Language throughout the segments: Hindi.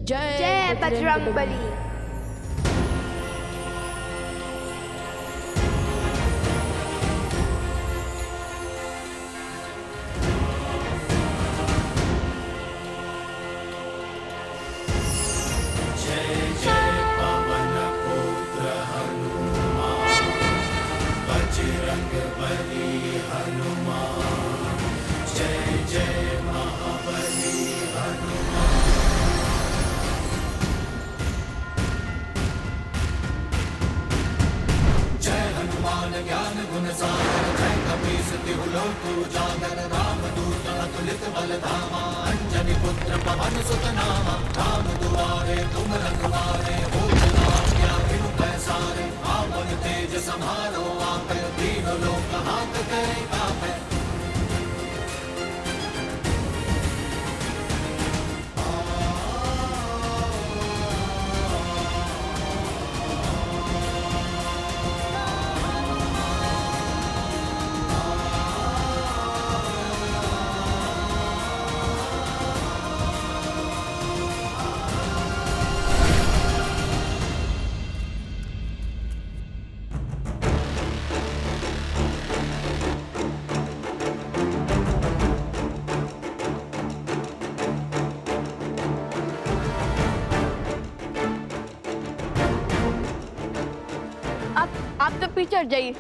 जय बजरंगबली। ज्ञान गुण सागर जय कपीस तिहु लोक उजागर रामदूत अतुलित बल धामा अंजनी पुत्र पवन सुत नामा राम दुआरे तुम रखवारे हो आज्ञा बिनु पैसारे आपन तेज समारो आकर तीन लोक हाथ करे कापे। आप तो पीछे हट जाइए।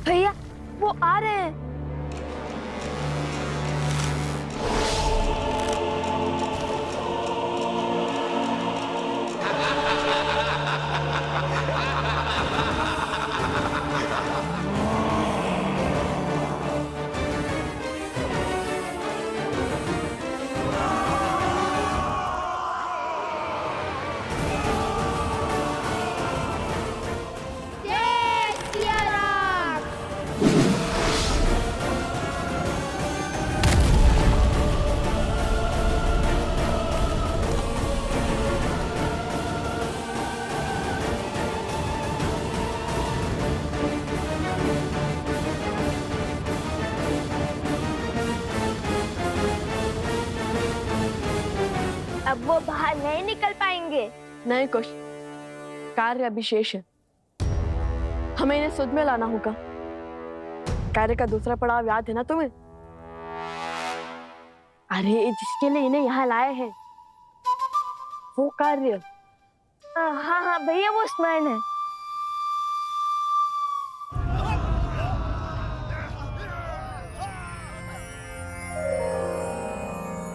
भैया वो आ रहे हैं। अब वो बाहर नहीं निकल पाएंगे। नहीं कुछ कार्य अभी शेष है, हमें इन्हें सुध में लाना होगा। कार्य का दूसरा पड़ाव याद है ना तुम्हें? अरे जिसके लिए इन्हें यहाँ लाए हैं वो कार्य। हाँ हाँ भैया वो स्मरण है।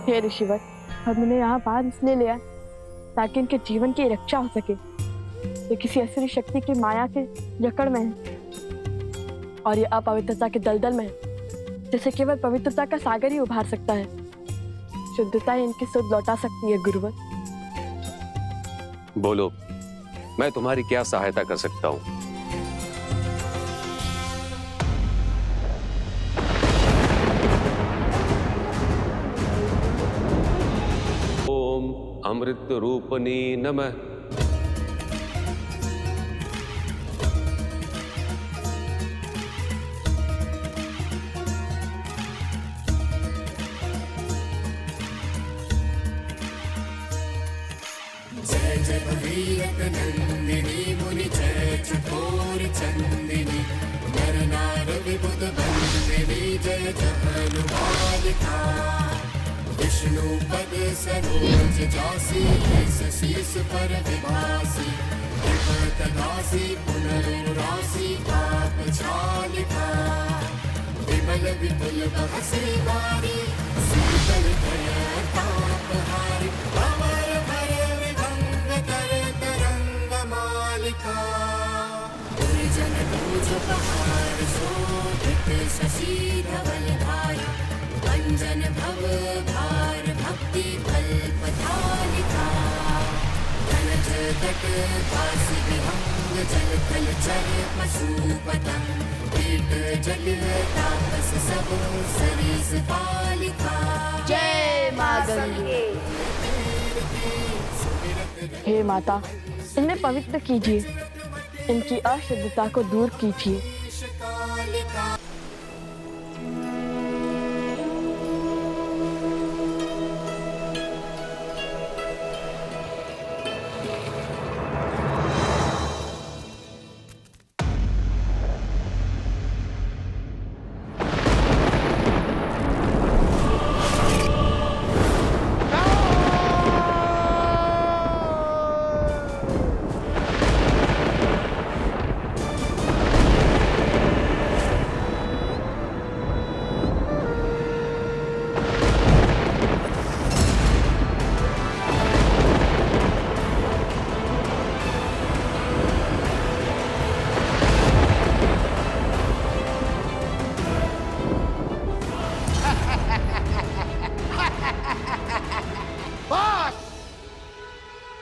हे ऋषिवर, हम इन्हें यहाँ बाहर इसलिए ले आए ताकि इनके जीवन की रक्षा हो सके। ये किसी असुरी शक्ति की माया के जकड़ में है और ये अपवित्रता के दलदल में है, जिसे केवल पवित्रता का सागर ही उभार सकता है। शुद्धता ही इनकी सुध लौटा सकती है गुरुवर। बोलो, मैं तुम्हारी क्या सहायता कर सकता हूँ? ओम अमृत रूपनी नमः। जय जय भगीरथ नंदिनी मुनि जय चकोर चंदिनी नर नार विबुध बंदिनी जय जहनुमालिका विष्णु पद सरोज जासी शीस पर विभासी विपतनासी पुनरुरासी पाप छालिका विमल विपुल बहसी वारी शीतल दया ताप हारी अमर भर विभंग कर तरंग मालिका जन दूज पहाड़ शोभित शशि धवल धारा अंजन भव भार भक्ति फल विकट पास विहंग जल थल चर पशु पतंग कीट जल तापस सब सरीस पालिका। जय माँ गंगे। हे माता, इन्हें पवित्र कीजिए, इनकी अशुद्धता को दूर कीजिए।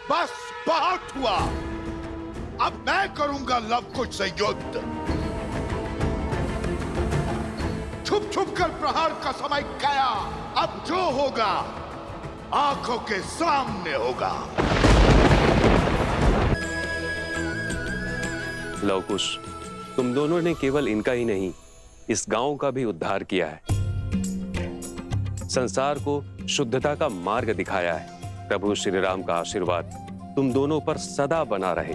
बस बहुत हुआ, अब मैं करूंगा लव कुश से युद्ध। छुप छुप कर प्रहार का समय गया, अब जो होगा आंखों के सामने होगा। लव कुश, तुम दोनों ने केवल इनका ही नहीं, इस गांव का भी उद्धार किया है, संसार को शुद्धता का मार्ग दिखाया है। प्रभु श्री राम का आशीर्वाद तुम दोनों पर सदा बना रहे।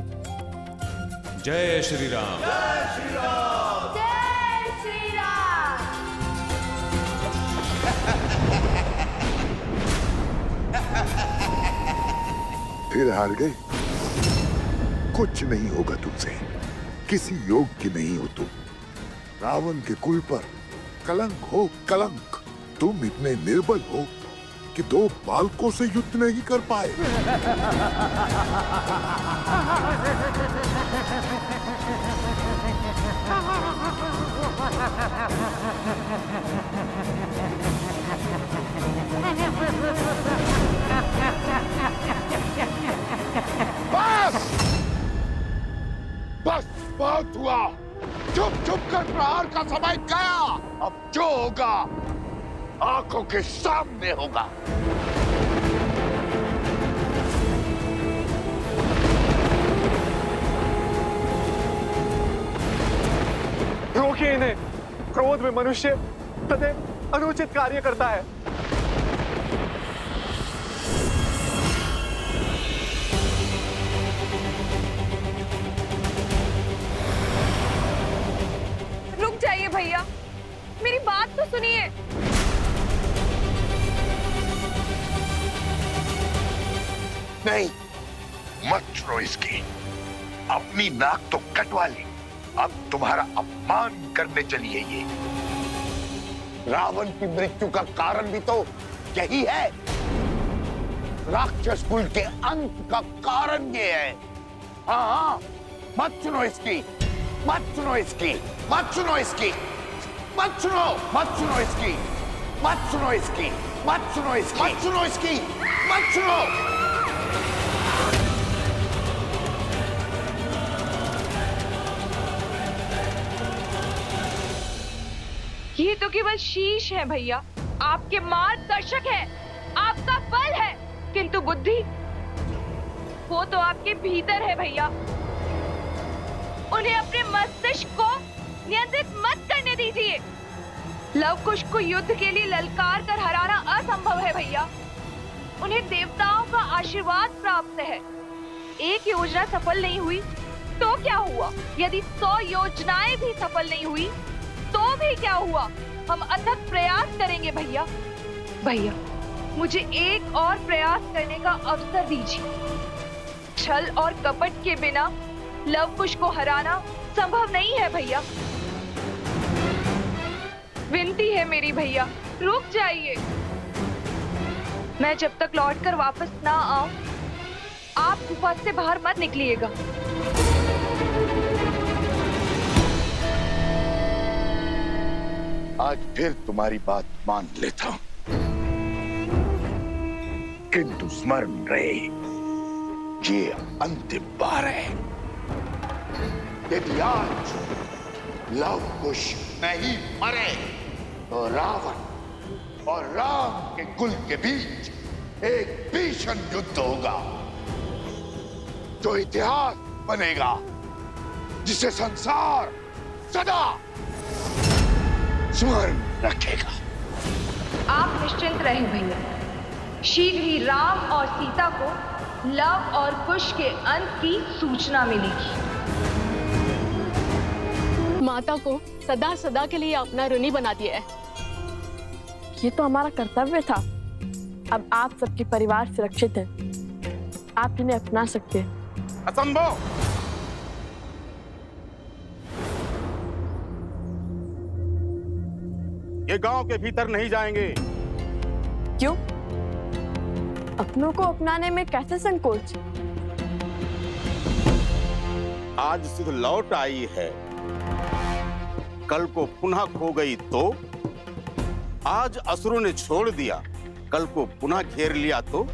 जय श्री राम। जय श्री राम। फिर हार गए? कुछ नहीं होगा तुमसे, किसी योग की नहीं हो तुम। रावण के कुल पर कलंक हो कलंक। तुम इतने निर्बल हो कि 2 बालकों से युद्ध नहीं कर पाए। बस बस बहुत हुआ, चुप चुप कर प्रहार का समय गया, अब जो होगा आंखों के सामने होगा। रोकिए इन्हें, क्रोध में मनुष्य सदैव अनुचित कार्य करता है। रुक जाइए भैया, मेरी बात तो सुनिए। नहीं, मत सुनो इसकी। अपनी नाक तो कटवा ली, अब तुम्हारा अपमान करने चली है ये। रावण की मृत्यु का कारण भी तो यही है। राक्षस कुल के अंत का कारण ये है। हाँ हाँ, मत सुनो इसकी, मत सुनो इसकी, मत सुनो इसकी, मत सुनो, मत सुनो इसकी, मत सुनो इसकी, मत सुनो इसकी, मत सुनो इसकी, मत सुनो। ये तो केवल शीश है भैया, आपके मार्गदर्शक है, आपका बल है, किंतु बुद्धि वो तो आपके भीतर है भैया। उन्हें अपने मस्तिष्क को नियंत्रित मत करने दीजिए। लव कुश को युद्ध के लिए ललकार कर हराना असंभव है भैया। उन्हें देवताओं का आशीर्वाद प्राप्त है। एक योजना सफल नहीं हुई तो क्या हुआ? यदि 100 योजनाएं भी सफल नहीं हुई तो भी क्या हुआ? हम अथक प्रयास करेंगे भैया। भैया, मुझे एक और प्रयास करने का अवसर दीजिए। छल और कपट के बिना लव कुश को हराना संभव नहीं है भैया। विनती है मेरी भैया, रुक जाइए। मैं जब तक लौटकर वापस ना आऊं, आप गुफा से बाहर मत निकलिएगा। आज फिर तुम्हारी बात मान लेता हूं, किंतु स्मरण रहे, ये अंतिम बार है। यदि आज लव कुश नहीं मरे तो रावण और राम के कुल के बीच एक भीषण युद्ध होगा जो इतिहास बनेगा, जिसे संसार सदा स्मरण रखेगा। आप निश्चिंत रहें भैया, शीघ्र ही राम और सीता को लव और कुश के अंत की सूचना मिलेगी। माता को सदा सदा के लिए अपना ऋणी बना दिया है। ये तो हमारा कर्तव्य था। अब आप सबके परिवार सुरक्षित है, आप इन्हें अपना सकते हैं। असंभव। ये गांव के भीतर नहीं जाएंगे। क्यों? अपनों को अपनाने में कैसे संकोच? आज सुध लौट आई है, कल को पुनः खो गई तो? आज असुरों ने छोड़ दिया, कल को पुनः घेर लिया तो?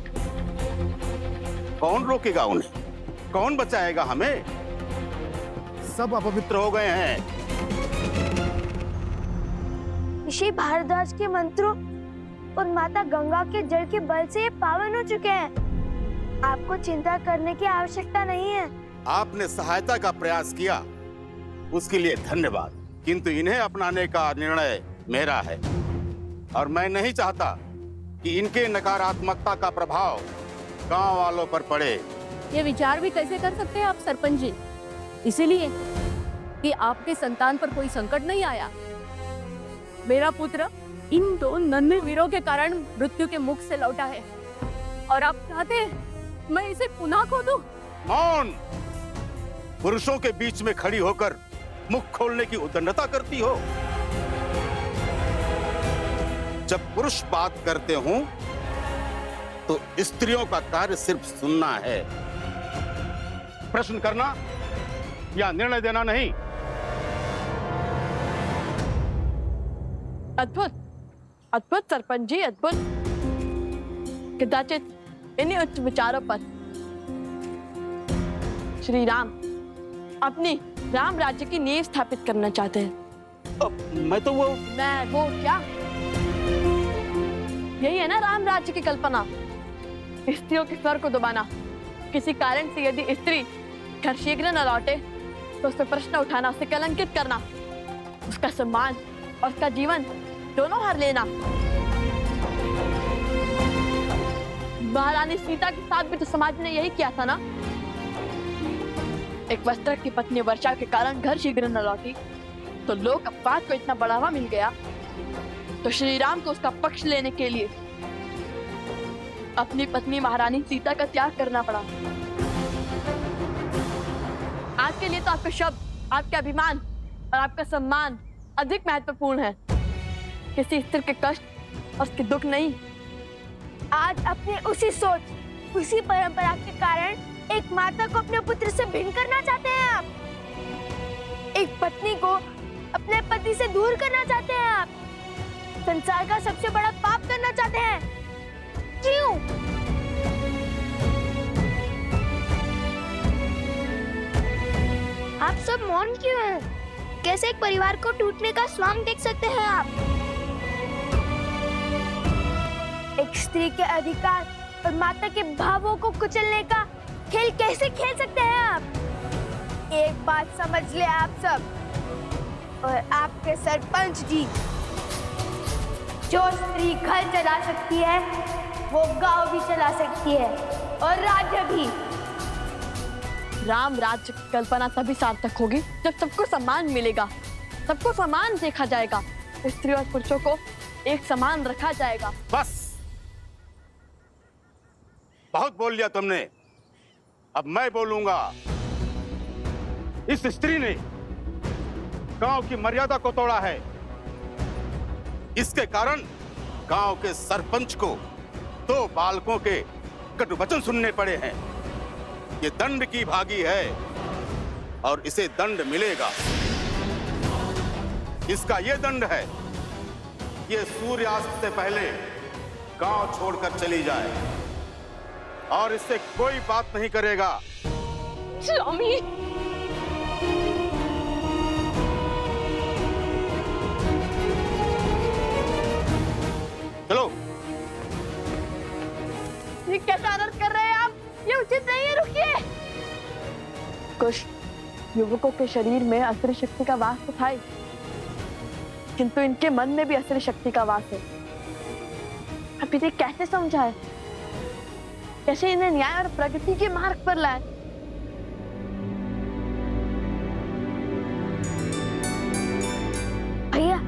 कौन रोकेगा उन्हें? कौन बचाएगा हमें? सब अपवित्र हो गए हैं। ऋषि भारद्वाज के मंत्रों और माता गंगा के जल के बल से ये पावन हो चुके हैं। आपको चिंता करने की आवश्यकता नहीं है। आपने सहायता का प्रयास किया, उसके लिए धन्यवाद, किंतु इन्हें अपनाने का निर्णय मेरा है और मैं नहीं चाहता कि इनके नकारात्मकता का प्रभाव गांव वालों पर पड़े। ये विचार भी कैसे कर सकते हैं आप सरपंच जी? इसीलिए कि आपके संतान पर कोई संकट नहीं आया। मेरा पुत्र इन दो नन्हे वीरों के कारण मृत्यु के मुख से लौटा है और आप चाहते हैं मैं इसे पुनः खो दूं? मौन! पुरुषों के बीच में खड़ी होकर मुख खोलने की उद्दंडता करती हो। जब पुरुष बात करते हों तो स्त्रियों का कार्य सिर्फ सुनना है, प्रश्न करना या निर्णय देना नहीं। अद्भुत, अद्भुत सरपंच जी, अद्भुत। कदाचित इन्हीं उच्च विचारों पर श्री राम अपनी राम राज्य की नींव स्थापित करना चाहते हैं। मैं तो वो क्या? यही है ना राम राज्य की कल्पना, स्त्रियों के स्वर को दबाना। किसी कारण से यदि स्त्री घर शीघ्र न लौटे तो उस पर प्रश्न उठाना, उसे कलंकित करना, उसका सम्मान और उसका जीवन दोनों हर लेना। महारानी सीता के साथ भी तो समाज ने यही किया था ना। एक वस्त्र की पत्नी वर्षा के कारण घर शीघ्र न लौटी तो लोक अपवाद को इतना बढ़ावा मिल गया, तो श्री राम को उसका पक्ष लेने के लिए अपनी पत्नी महारानी सीता का त्याग करना पड़ा। आज के लिए तो आपके शब्द, आपके अभिमान और आपका सम्मान अधिक महत्वपूर्ण है, किसी स्त्री के कष्ट और उसके दुख नहीं। आज अपने उसी सोच, उसी परंपरा के कारण एक माता को अपने पुत्र से भिन्न करना चाहते हैं आप। एक पत्नी को अपने पति से दूर करना चाहते हैं आप। संसार का सबसे बड़ा पाप करना चाहते हैं। क्यों? आप सब मौन क्यों हैं? कैसे एक परिवार को टूटने का स्वांग देख सकते हैं आप? एक स्त्री के अधिकार और माता के भावों को कुचलने का खेल कैसे खेल सकते हैं आप? एक बात समझ ले आप सब और आपके सरपंच जी, जो स्त्री घर चला सकती है वो गांव भी चला सकती है और राज्य भी। राम राज्य की कल्पना तभी सार्थक होगी जब सबको सम्मान मिलेगा, सबको समान देखा जाएगा, स्त्री और पुरुषों को एक समान रखा जाएगा। बस, बहुत बोल लिया तुमने, अब मैं बोलूंगा। इस स्त्री ने गांव की मर्यादा को तोड़ा है। इसके कारण गांव के सरपंच को 2 बालकों के कटु वचन सुनने पड़े हैं। ये दंड की भागी है और इसे दंड मिलेगा। इसका ये दंड है, ये सूर्यास्त से पहले गांव छोड़कर चली जाए। और इससे कोई बात नहीं करेगा। स्वामी, चलो। ये कैसा आनंद कर रहे हैं आप? ये उचित नहीं है, रुकिए। कुछ युवकों के शरीर में असुरी शक्ति का वास तो था ही, किंतु इनके मन में भी असुरी शक्ति का वास है। अब इन्हें कैसे समझाए, कैसे इन्हें न्याय और प्रगति के मार्ग पर लाए? भैया,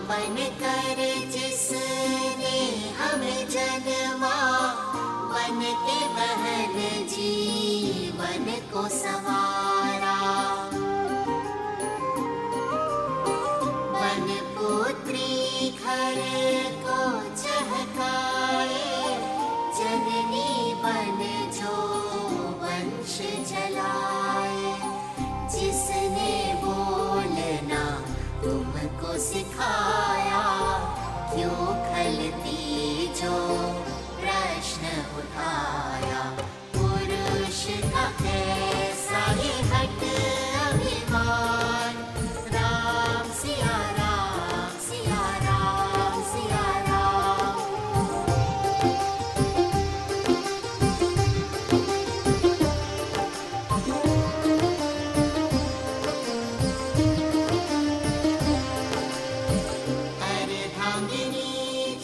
बन कर जिसने हमें जन्मा, बन के बहन जीवन को संवारा। बन पुत्री घर को चहकाए, जननी बन जो वंश जलाए। जिसने बोलना तुमको सिखाया, क्यों खलती जो प्रश्न उठाया। पुरुष का कैसा ये हट अभिमान, राम सिया राम सिया राम सिया राम। अर्धांगिनी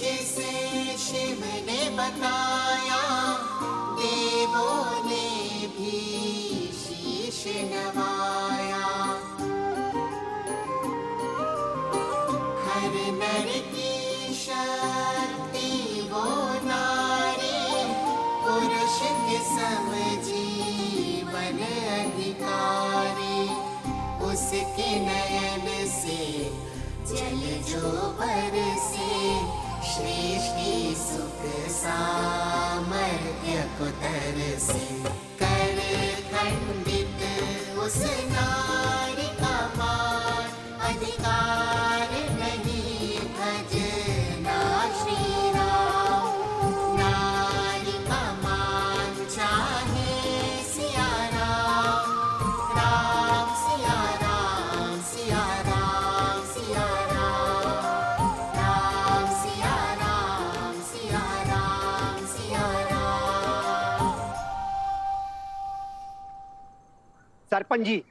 जिसे शिव ने बताया, देवों ने भी शीश नवाया। हर नर की शक्ति वो नारी, पुरुष के सम जीवन अधिकारी। उसके नयन से जल जो बरसे, सृष्टि सुख सामर्थ्य को तरसे। कर खंडित उस नारी का मान, अधिकार नहीं भजना श्री राम। नारी का मान चाहे सिया राम, राम सिया राम सिया राम सिया राम, राम सिया राम सिया राम सिया राम। सरपंच जी,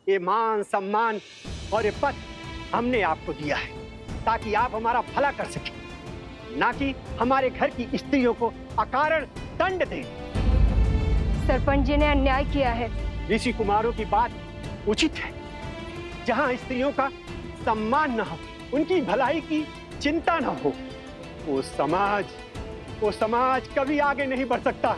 ये मान सम्मान और ये पद हमने आपको दिया है ताकि आप हमारा भला कर सकें, ना कि हमारे घर की स्त्रियों को अकारण दंड दें। सरपंच जी ने अन्याय किया है। ऋषि कुमारों की बात उचित है। जहाँ स्त्रियों का सम्मान न हो, उनकी भलाई की चिंता न हो, वो समाज कभी आगे नहीं बढ़ सकता।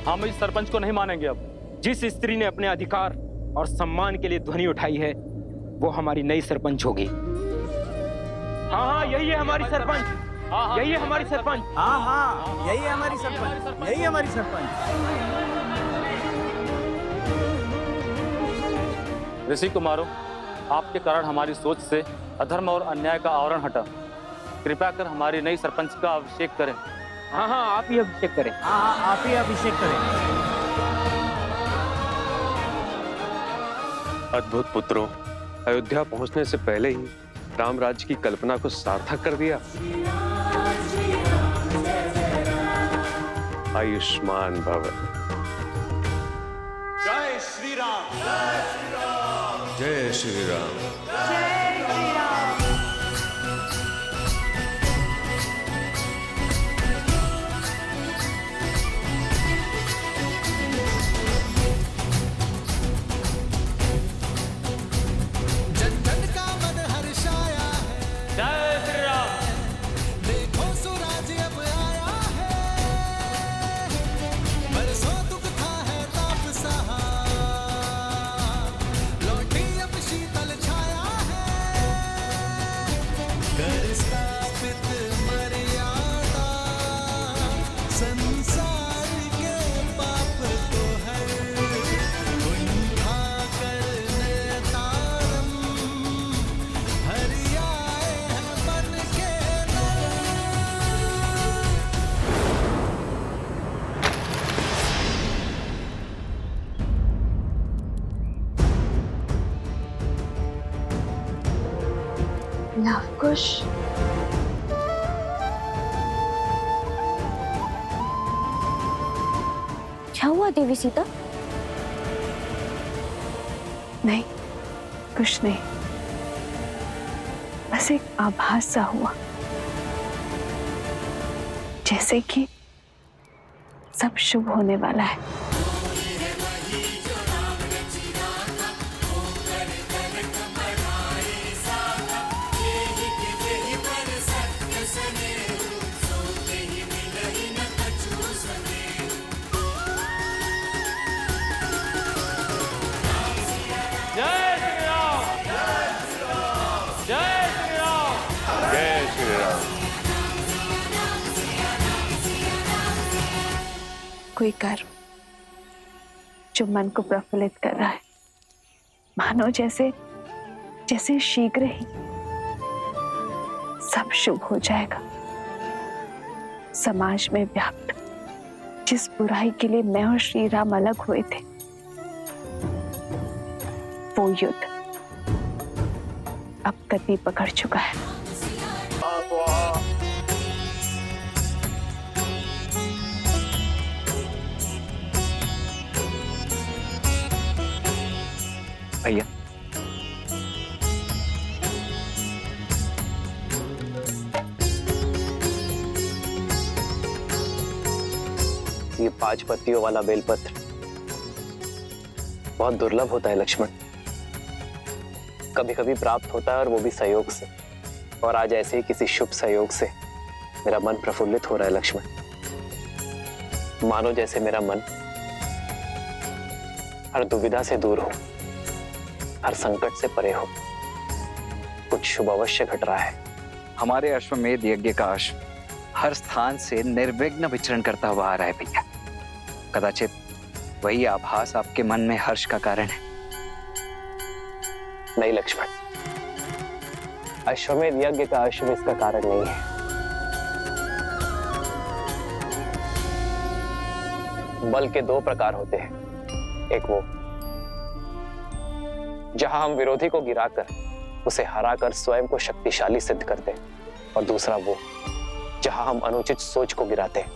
हम इस सरपंच को नहीं मानेंगे। अब जिस स्त्री ने अपने अधिकार और सम्मान के लिए ध्वनि उठाई है, वो हमारी नई सरपंच होगी। हाँ, यही है हमारी सरपंच, यही है हमारी सरपंच। हाँ, यही है हमारी सरपंच, यही हमारी सरपंच। ऋषि कुमारों, आपके कारण हमारी सोच से अधर्म और अन्याय का आवरण हटा। कृपया कर हमारी नई सरपंच का अभिषेक करें। हाँ, आप ही अभिषेक करें। हाँ, आप ही अभिषेक करें। अद्भुत पुत्रों, अयोध्या पहुंचने से पहले ही राम राज्य की कल्पना को सार्थक कर दिया। आयुष्मान भव। जय श्री राम, जय श्री राम, जय श्री राम। लवकुश, क्या हुआ देवी सीता? नहीं, कुछ नहीं, बस एक आभास सा हुआ, जैसे कि सब शुभ होने वाला है। जय श्री राम। कोई कर्म जो मन को प्रफुल्लित कर रहा है, मानो जैसे जैसे शीघ्र ही सब शुभ हो जाएगा। समाज में व्याप्त जिस बुराई के लिए मैं और श्री राम अलग हुए थे, वो युद्ध अब गति पकड़ चुका है। भैया, ये 5 पत्तियों वाला बेलपत्र बहुत दुर्लभ होता है लक्ष्मण। कभी कभी प्राप्त होता है और वो भी सहयोग से, और आज ऐसे ही किसी शुभ सहयोग से मेरा मन प्रफुल्लित हो रहा है लक्ष्मण। मानो जैसे मेरा मन हर दुविधा से दूर हो, हर संकट से परे हो। कुछ शुभ अवश्य घट रहा है। हमारे अश्वमेध यज्ञ का अश्व हर स्थान से निर्विघ्न विचरण करता हुआ आ रहा है भैया। कदाचित वही आभास आपके मन में हर्ष का कारण है। नहीं लक्ष्मण, अश्वमेध यज्ञ का अश्व इसका कारण नहीं है। बल के 2 प्रकार होते हैं। एक वो जहां हम विरोधी को गिराकर उसे हराकर स्वयं को शक्तिशाली सिद्ध करते हैं, और दूसरा वो जहां हम अनुचित सोच को गिराते हैं,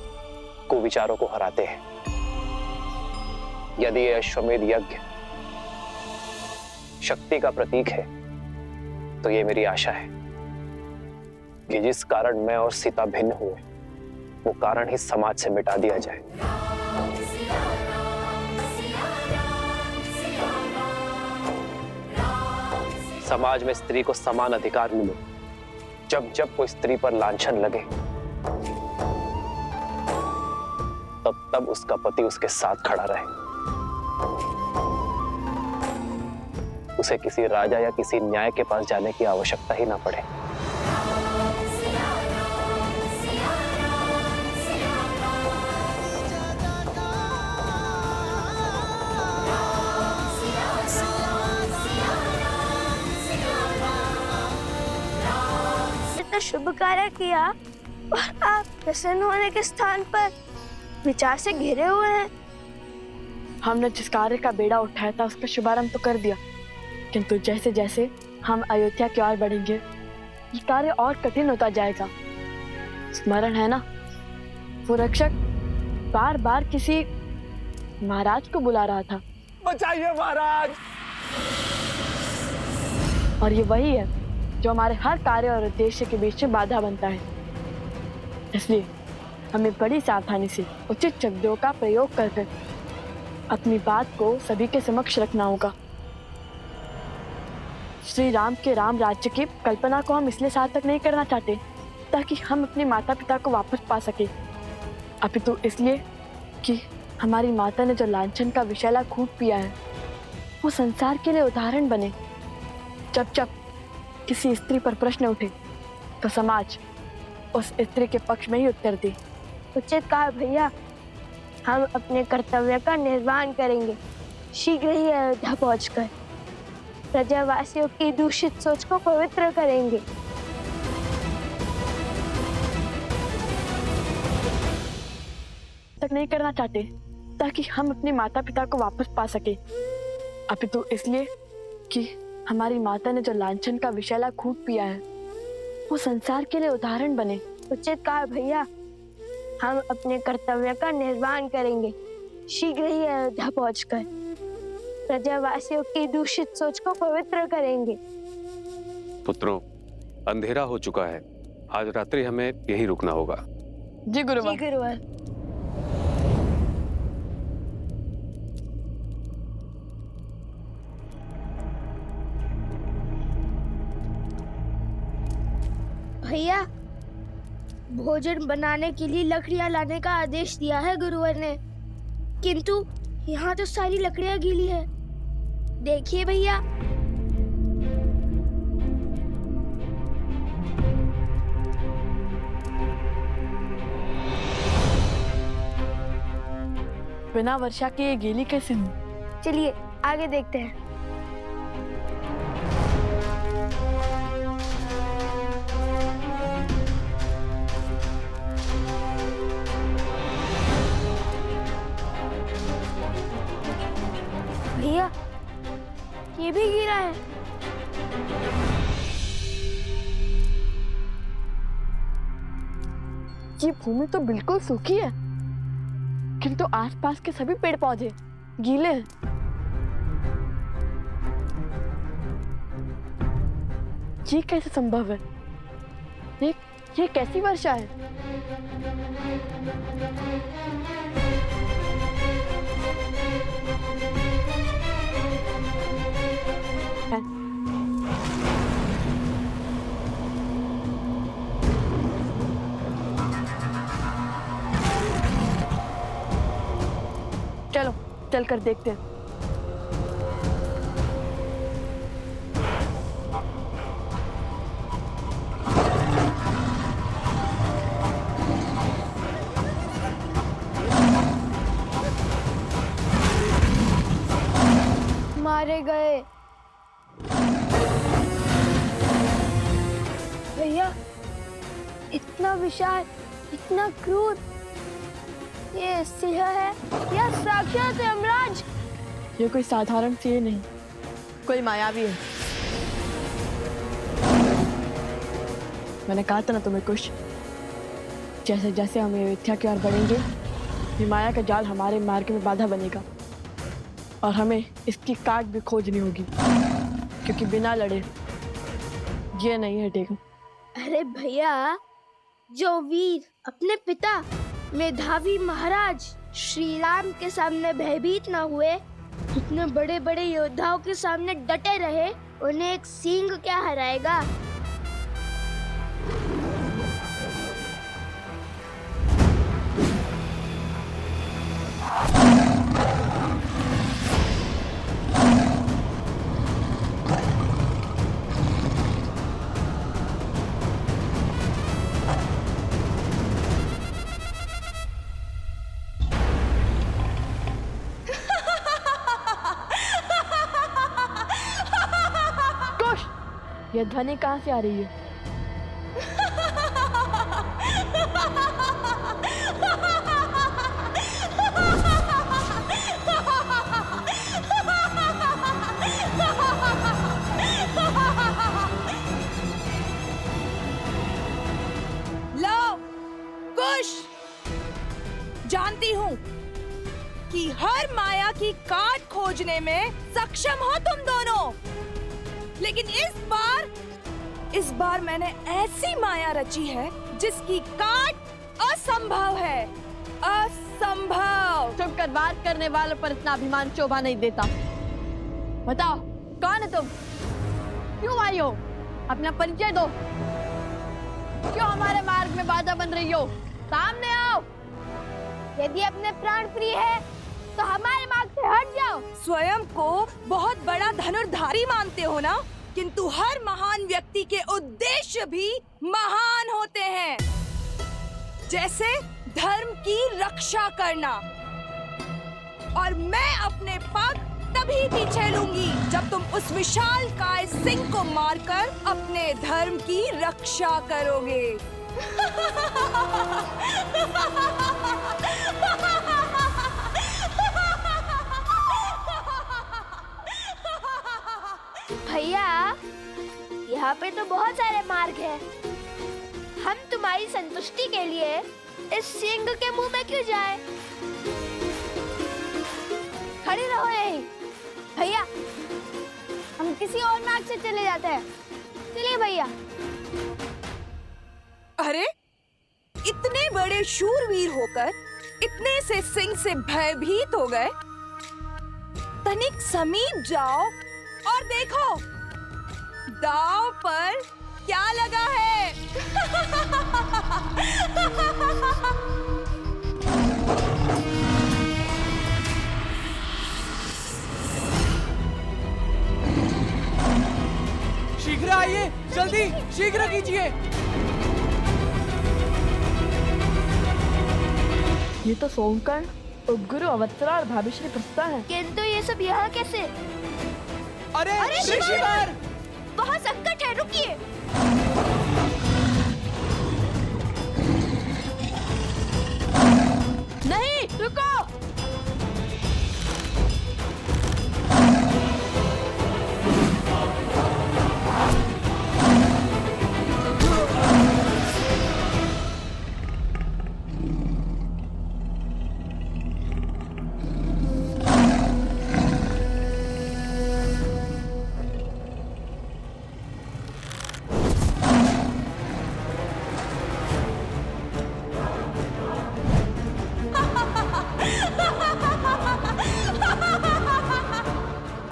कुविचारों को हराते हैं। यदि यह अश्वमेध यज्ञ शक्ति का प्रतीक है, तो ये मेरी आशा है कि जिस कारण मैं और सीता भिन्न हुए, वो कारण ही समाज से मिटा दिया जाए। समाज में स्त्री को समान अधिकार मिले। जब जब कोई स्त्री पर लांछन लगे, तब तब उसका पति उसके साथ खड़ा रहे। उसे किसी राजा या किसी न्याय के पास जाने की आवश्यकता ही ना पड़े। शुभ कार्य किया और आप प्रसन्न होने के स्थान पर विचार से घिरे हुए हैं। हमने जिस कार्य का बेड़ा उठाया था उसका शुभारंभ तो कर दिया, किंतु जैसे जैसे हम अयोध्या की ओर बढ़ेंगे, ये कार्य और कठिन होता जाएगा। स्मरण है ना, वो रक्षक बार बार किसी महाराज को बुला रहा था। बचाइए महाराज। और ये वही है जो हमारे हर कार्य और उद्देश्य के बीच में बाधा बनता है। इसलिए हमें बड़ी सावधानी से उचित शब्दों का प्रयोग कर अपनी बात को सभी के समक्ष रखना होगा। श्री राम के राम राज्य की कल्पना को हम इसलिए सार्थक नहीं करना चाहते ताकि हम अपने माता पिता को वापस पा सके, अपितु इसलिए कि हमारी माता ने जो लांछन का विषैला खूब पिया है, वो संसार के लिए उदाहरण बने। जब जब किसी स्त्री पर प्रश्न उठे तो समाज उस स्त्री के पक्ष में ही उत्तर दे। उचित कहा भैया, हम अपने कर्तव्य का निर्वहन करेंगे। शीघ्र ही अयोध्या पहुंचकर प्रजावासियों की दूषित सोच को पवित्र करेंगे। तक नहीं करना चाहते ताकि हम अपने माता पिता को वापस पा सके, अपितु इसलिए कि हमारी माता ने जो लांछन का विषैला खूब पिया है, वो संसार के लिए उदाहरण बने। उचित कहा भैया, हम अपने कर्तव्य का निर्वहन करेंगे। शीघ्र ही अयोध्या पहुंचकर प्रजावासियों की दूषित सोच को पवित्र करेंगे। पुत्रों, अंधेरा हो चुका है, आज रात्रि हमें यहीं रुकना होगा। जी गुरुवर। जी गुरुवर। भैया, भोजन बनाने के लिए लकड़ियां लाने का आदेश दिया है गुरुवर ने, किंतु यहाँ तो सारी लकड़ियां गीली है। देखिए भैया। बिना वर्षा के ये गीली कैसे हुई? चलिए आगे देखते हैं। भैया, ये भी गिरा है। ये भूमि तो बिल्कुल सूखी है, किंतु आसपास के सभी पेड़ पौधे गीले हैं। ये कैसे संभव है? ये कैसी वर्षा है? चलो चलकर देखते हैं। मारे गए। भैया, इतना विशाल, इतना क्रूर, ये सिंह है या साक्षात यमराज? ये कोई साधारण सिंह नहीं, कोई मायावी है। मैंने कहा था ना तुम्हें कुछ, जैसे जैसे हम अयोध्या की ओर बढ़ेंगे, ये माया का जाल हमारे मार्ग में बाधा बनेगा और हमें इसकी काट भी खोजनी होगी, क्योंकि बिना लड़े ये नहीं हटेगा। अरे भैया, जो वीर अपने पिता मेधावी महाराज श्री राम के सामने भयभीत न हुए, इतने बड़े बड़े योद्धाओं के सामने डटे रहे, उन्हें एक सिंह क्या हराएगा? ये ध्वनि कहाँ से आ रही है? लो कुश, जानती हूँ कि हर माया की काट खोजने में सक्षम हो तुम दोनों, लेकिन इस बार मैंने ऐसी माया रची है जिसकी काट असंभव है। असंभव। चुप कर, बात करने वालों पर इतना अभिमान शोभा नहीं देता। बताओ कौन है तुम? क्यों आई हो? अपना परिचय दो। क्यों हमारे मार्ग में बाधा बन रही हो? सामने आओ। यदि अपने प्राण प्रिय है तो हमारे मार्ग से हट जाओ। स्वयं को बहुत बड़ा धनुर्धारी मानते हो ना, किंतु हर महान व्यक्ति के उद्देश्य भी महान होते हैं, जैसे धर्म की रक्षा करना। और मैं अपने पग तभी पीछे लूंगी जब तुम उस विशाल काय सिंह को मारकर अपने धर्म की रक्षा करोगे। भैया, यहाँ पे तो बहुत सारे मार्ग हैं, हम तुम्हारी संतुष्टि के लिए इस सिंह के मुंह में क्यों जाए? खड़े रहो यहीं। भैया, हम किसी और नाग से चले जाते हैं। चलिए भैया। अरे, इतने बड़े शूरवीर होकर इतने से सिंह से भयभीत हो गए। तनिक समीप जाओ और देखो दांव पर क्या लगा है। शीघ्र आइए, जल्दी शीघ्र कीजिए। ये तो सोमकर्ण, उपगुरु, अवत्सरा और भाभी श्री प्रस्ता है। किंतु ये सब यहाँ कैसे? अरे ऋषिवर! बहुत संकट है, रुकिए। नहीं, रुको।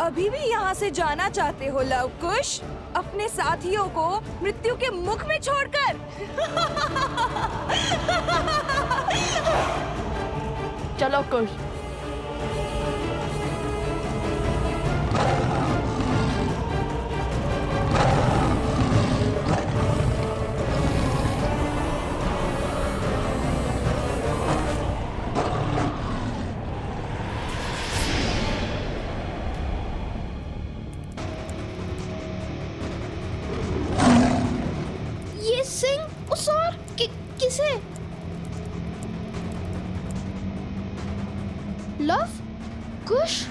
अभी भी यहाँ से जाना चाहते हो लवकुश, अपने साथियों को मृत्यु के मुख में छोड़कर? चलो कुश। ये सिंह उस और किसे? लव कुश?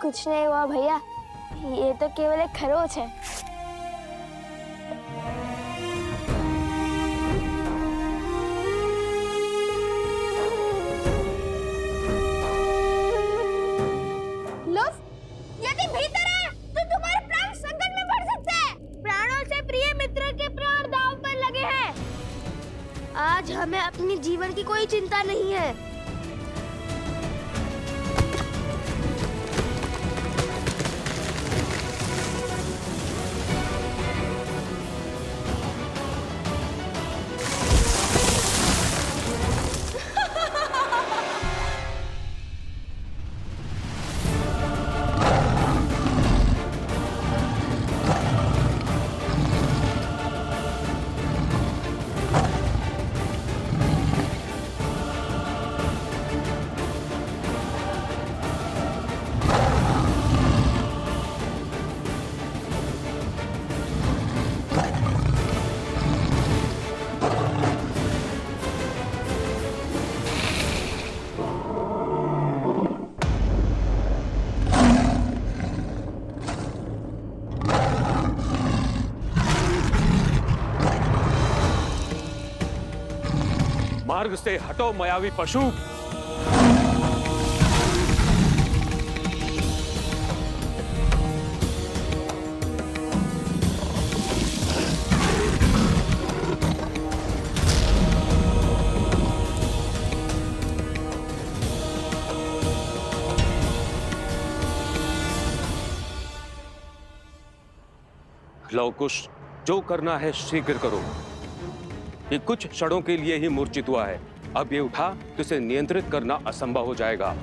कुछ नहीं हुआ भैया, ये तो केवल एक खरोच है। लव, यदि भीतर है तो तुम्हारे प्राण संकट में पड़ सकते हैं। प्राणों से प्रिय मित्र के प्राण दांव पर लगे हैं। आज हमें अपनी जीवन की कोई चिंता नहीं है। मार्ग से हटो मायावी पशु। लव कुश, जो करना है शीघ्र करो। ये कुछ क्षणों के लिए ही मूर्छित हुआ है, अब ये उठा तो इसे नियंत्रित करना असंभव हो जाएगा।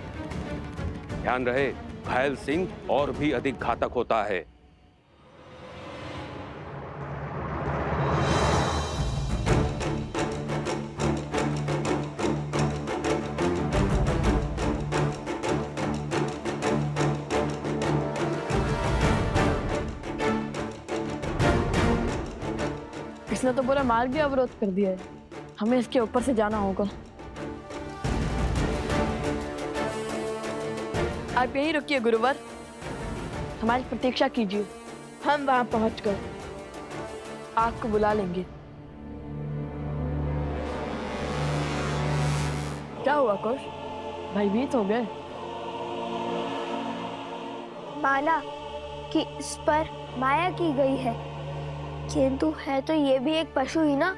ध्यान रहे, घायल सिंह और भी अधिक घातक होता है। इसने तो पूरा मार्ग ही अवरोध कर दिया है, हमें इसके ऊपर से जाना होगा। आप यहीं रुकिए गुरुवर, हमारी प्रतीक्षा कीजिए, हम वहां पहुंचकर आपको बुला लेंगे। क्या हुआ कुश, भयभीत हो गए? माना कि इस पर माया की गई है, किंतु है तो ये भी एक पशु ही ना।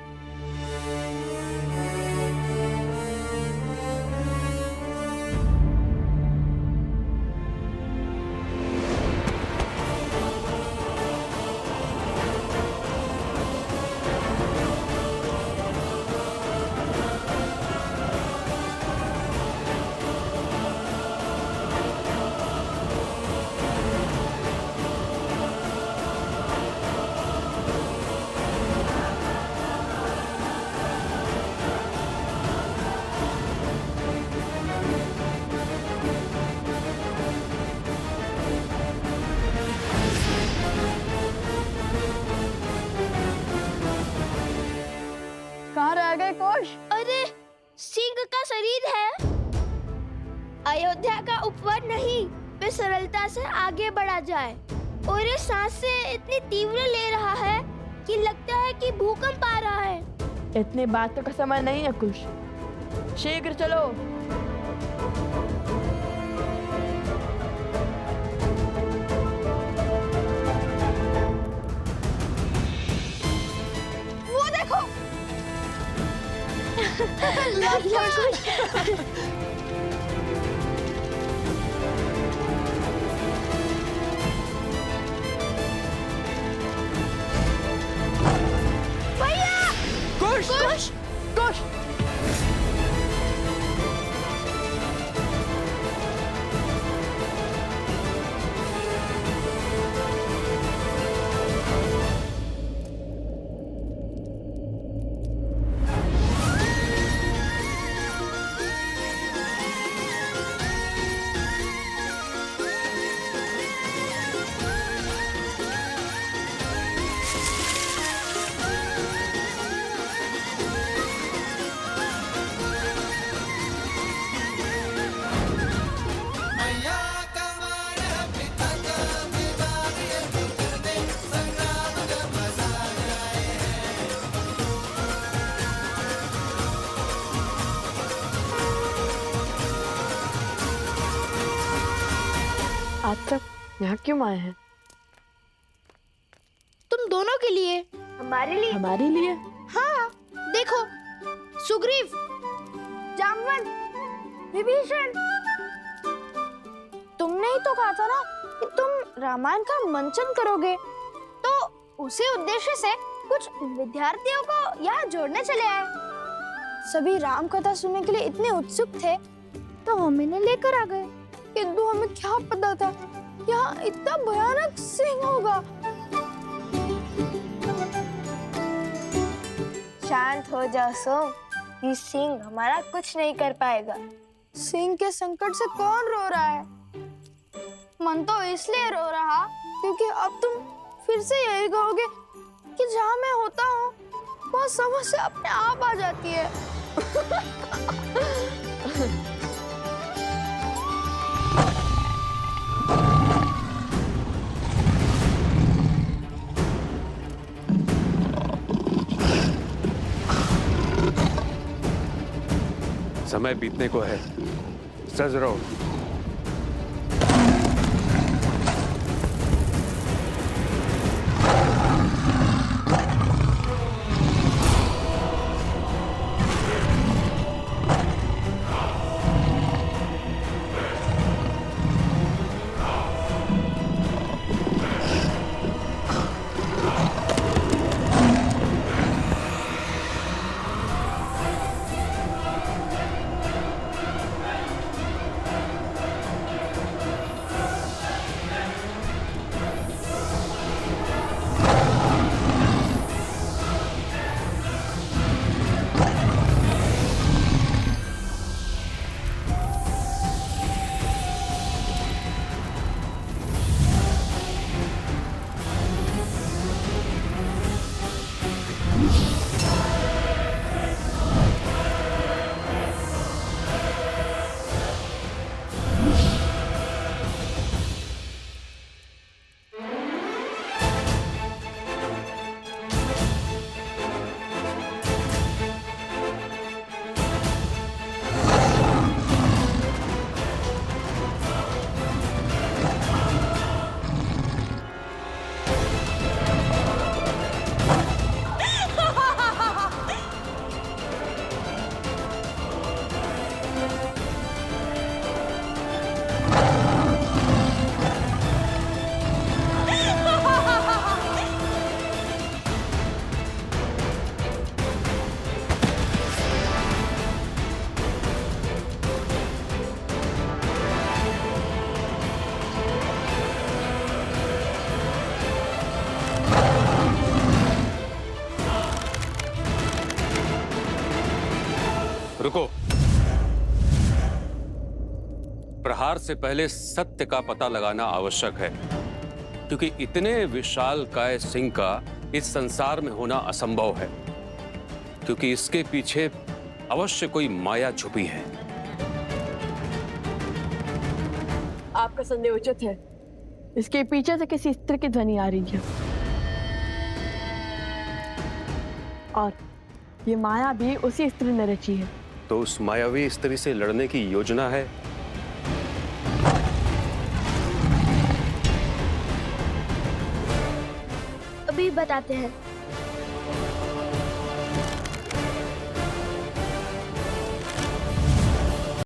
कहाँ रह गए कुश? अरे सिंह का शरीर है, अयोध्या का उपवन नहीं, वे सरलता से आगे बढ़ा जाए। और ये सांसें इतनी तीव्र ले रहा है कि लगता है कि भूकंप आ रहा है। इतनी बातों का समय नहीं है कुश, शीघ्र चलो। वो देखो भैया, कुश कुश कुश आप सब यहाँ क्यों आए हैं? तुम दोनों के लिए। हमारे लिए? हमारे लिए? हाँ, देखो, सुग्रीव, जामवंत, विभीषण, तुमने ही तो कहा था ना कि तुम रामायण का मंचन करोगे, तो उसी उद्देश्य से कुछ विद्यार्थियों को यहाँ जोड़ने चले आए। सभी राम कथा सुनने के लिए इतने उत्सुक थे, तो हम इन्हें लेकर आ गए। किंतु हमें क्या पता था यहाँ इतना भयानक सिंह होगा। शांत हो जाओ सोम, ये सिंह हमारा कुछ नहीं कर पाएगा। सिंह के संकट से कौन रो रहा है? मन तो इसलिए रो रहा क्योंकि अब तुम फिर से यही कहोगे कि जहाँ मैं होता हूँ वहाँ समस्या अपने आप आ जाती है। समय बीतने को है, सज रहो। रुको। प्रहार से पहले सत्य का पता लगाना आवश्यक है, क्योंकि इतने विशाल काय सिंह का इस संसार में होना असंभव है, क्योंकि इसके पीछे अवश्य कोई माया छुपी है। आपका संदेह उचित है। इसके पीछे से किसी स्त्री की ध्वनि आ रही है, और ये माया भी उसी स्त्री ने रची है। तो उस मायावी स्त्री से लड़ने की योजना है? अभी बताते हैं।